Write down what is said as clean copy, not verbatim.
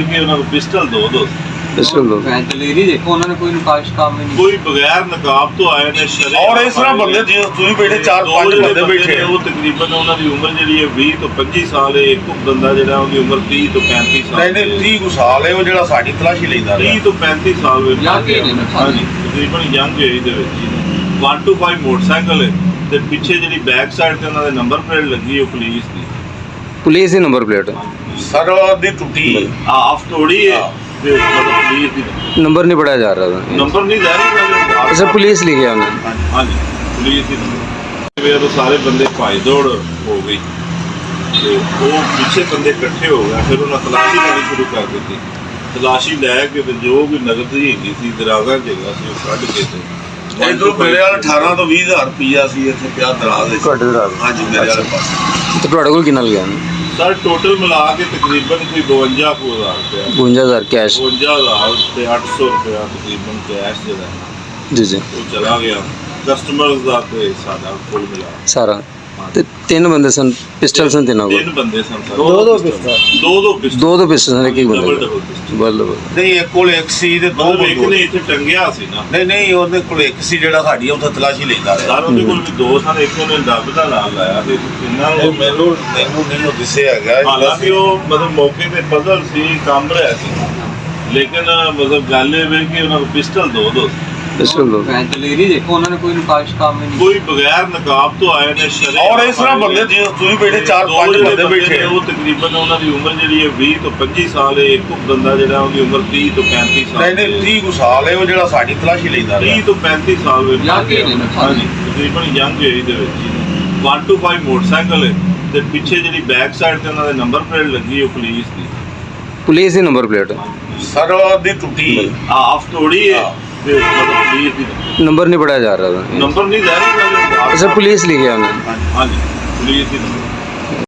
Pistol दो pistol दो दलेरी देखो उन्होंने कोई नुकाश काम में नहीं, कोई बगैर नकाब तो आए ने और इस तरह बंदे जिस ਤੁਸੀਂ ਬੈਠੇ 4-5 ਬੰਦੇ ਬੈਠੇ ਉਹ ਤਕਰੀਬਨ ਉਹਨਾਂ ਦੀ ਉਮਰ ਜਿਹੜੀ ਹੈ 20 ਤੋਂ 25 ਸਾਲ ਹੈ। ਇੱਕ ਬੰਦਾ ਜਿਹੜਾ ਉਹਦੀ ਉਮਰ 30 ਤੋਂ 35 ਸਾਲ ਨਹੀਂ 30 ਕੁ ਸਾਲ ਹੈ ਉਹ ਜਿਹੜਾ ਸਾਡੀ ਤਲਾਸ਼ੀ ਲੈਂਦਾ 30 ਤੋਂ 35 ਸਾਲ ਵਿੱਚ ਹਾਂਜੀ ਤਕਰੀਬਨ ਯੰਗ ਏਜ ਦੇ ਵਿੱਚ 125 ਮੋਟਰਸਾਈਕਲ ਹੈ ਤੇ ਪਿੱਛੇ ਜਿਹੜੀ ਬੈਕ ਸਾਈਡ ਤੇ ਉਹਨਾਂ ਦੇ ਨੰਬਰ ਪਲੇਟ ਲੱਗੀ ਹੈ ਪੁਲਿਸ ਦੀ ਨੰਬਰ ਪਲੇਟ ਸਰ ਦੀ ਟੁੱਟੀ ਆਫ ਤੋੜੀ ਹੈ ਤੇ ਮਤਲਬ ਪੁਲਿਸ ਦੀ नंबर नहीं पढ़ाया जा रहा था, ਨੰਬਰ ਨਹੀਂ ਜਾ ਰਹੀ सर पुलिस लिखे उन्होंने। ਹਾਂਜੀ ਪੁਲਿਸ ਦੀ ਨੰਬਰ ਸਾਰੇ ਬੰਦੇ ਭਾਈ ਦੌੜ ਹੋ ਗਈ ਤੇ ਉਹ ਪਿੱਛੇ ਬੰਦੇ ਇਕੱਠੇ ਹੋ ਗਏ। ਫਿਰ ਉਹਨਾਂ ਤਲਾਸ਼ੀ ਲੈਣੀ ਸ਼ੁਰੂ ਕਰ ਦਿੱਤੀ। ਤਲਾਸ਼ੀ ਲੈ ਕੇ ਤੇ ਜੋ ਵੀ ਨਗਦ ਹੈਗੀ ਸੀ ਦਰਾਗਾ ਜਗ੍ਹਾ ਸੀ ਉਹ ਕੱਢ ਕੇ ਤੇ ਇਧਰੋਂ ਮੇਰੇ ਵਾਲ 18 ਤੋਂ 20,000 ਰੁਪਈਆ ਸੀ ਇੱਥੇ ਪਿਆ ਦਰਾਜ਼ ਵਿੱਚ। ਤੁਹਾਡੇ ਦਰਾਜ਼ ਹਾਂਜੀ ਮੇਰੇ ਵਾਲੇ ਪਾਸੇ। तो ਤੁਹਾਡੇ ਕੋਲ ਕਿੰਨਾ ਲਿਆ ਸਰ ਟੋਟਲ ਮਿਲਾ ਕੇ ਤਕਰੀਬਨ ਕੋਈ 52,000 ਰੁਪਇਆ 52,000 ਕੈਸ਼ 52,000 ਤੇ 800 ਰੁਪਇਆ ਤਕਰੀਬਨ ਕੈਸ਼ ਜਿਹੜਾ ਜੀ ਜੀ ਉਹ ਚਲਾ ਗਿਆ ਕਸਟਮਰਸ ਦਾ ਤੇ ਸਾਡਾ ਕੁੱਲ ਮਿਲਾ ਸਾਰਾ। ਤੇ ਤਿੰਨ ਬੰਦੇ ਸਨ, ਪਿਸਟਲ ਸਨ ਤਿੰਨਾਂ ਕੋਲ। ਤਿੰਨ ਬੰਦੇ ਸਨ ਸਰ ਦੋ ਪਿਸਟਲ ਦੋ ਪਿਸਟਲ ਸਨ, ਇੱਕ ਹੀ ਬੰਦਾ ਡਬਲ ਪਿਸਟਲ ਬੱਲ ਨਹੀਂ ਇੱਕ ਕੋਲ ਇੱਕ ਸੀ ਤੇ ਦੋ ਇੱਕ ਨੇ ਇੱਥੇ ਟੰਗਿਆ ਸੀ ਨਾ। ਨਹੀਂ ਉਹਦੇ ਕੋਲ ਇੱਕ ਸੀ ਜਿਹੜਾ ਸਾਡੀ ਉੱਥੇ ਤਲਾਸ਼ੀ ਲੈਂਦਾ ਰਿਹਾ। ਸਰ ਉਹਦੇ ਕੋਲ ਵੀ ਦੋ ਸਨ, ਇੱਕ ਉਹਨੇ ਡੱਬ ਦਾ ਨਾਲ ਲਾਇਆ ਤੇ ਇਹਨਾਂ ਨੂੰ ਮੈਨੂੰ ਨਹੀਂ ਦਿਸਿਆ ਹੈਗਾ। ਹਾਲਾਂਕਿ ਉਹ ਮਤਲਬ ਮੌਕੇ ਤੇ ਪਜ਼ਲ ਸੀ, ਕੰਮ ਰਿਹਾ ਸੀ, ਲੇਕਿਨ ਮਤਲਬ ਗੱਲ ਇਹ ਵੇ ਕਿ ਉਹਨਾਂ ਨੂੰ ਪਿਸਟਲ ਦੋ ਪਿਸਟਲ ਦੋ दलेरी देखो उन्होंने कोई नुकाश काम में नहीं, ਕੋਈ ਬਗੈਰ ਨਕਾਬ ਤੋਂ ਆਏ ਨੇ ਔਰ ਇਸ ਤਰ੍ਹਾਂ ਬੰਦੇ ਜਿਸ ਤੁਸੀਂ ਬੈਠੇ 4-5 ਬੰਦੇ ਬੈਠੇ ਉਹ ਤਕਰੀਬਨ ਉਹਨਾਂ ਦੀ ਉਮਰ ਜਿਹੜੀ ਹੈ 20 ਤੋਂ 25 ਸਾਲ ਹੈ। ਇੱਕ ਬੰਦਾ ਜਿਹੜਾ ਉਹਦੀ ਉਮਰ 30 ਤੋਂ 35 ਸਾਲ ਨਹੀਂ 30 ਕੁ ਸਾਲ ਹੈ ਉਹ ਜਿਹੜਾ ਸਾਡੀ ਤਲਾਸ਼ੀ ਲੈਂਦਾ ਰਿਹਾ 30 ਤੋਂ 35 ਸਾਲ ਵਿੱਚ ਹਾਂਜੀ ਤਕਰੀਬਨ ਯੰਗ ਏਜ ਦੇ ਵਿੱਚ 125 ਮੋਟਰਸਾਈਕਲ ਹੈ ਤੇ ਪਿੱਛੇ ਜਿਹੜੀ ਬੈਕ ਸਾਈਡ ਤੇ ਉਹਨਾਂ ਦੇ ਨੰਬਰ ਪਲੇਟ ਲੱਗੀ ਉਹ ਪੁਲਿਸ ਦੀ ਨੰਬਰ ਪਲੇਟ ਸਰ ਦੀ ਟੁੱਟੀ ਆਫ ਤੋੜੀ ਹੈ ਤੇ ਮਤਲਬ ਪੁਲਿਸ ਦੀ नंबर नहीं पढ़ाया जा रहा था, ਨੰਬਰ ਨਹੀਂ ਜਾ ਰਹੀ सर पुलिस लिखे उन्होंने। ਹਾਂਜੀ ਪੁਲਿਸ ਦੀ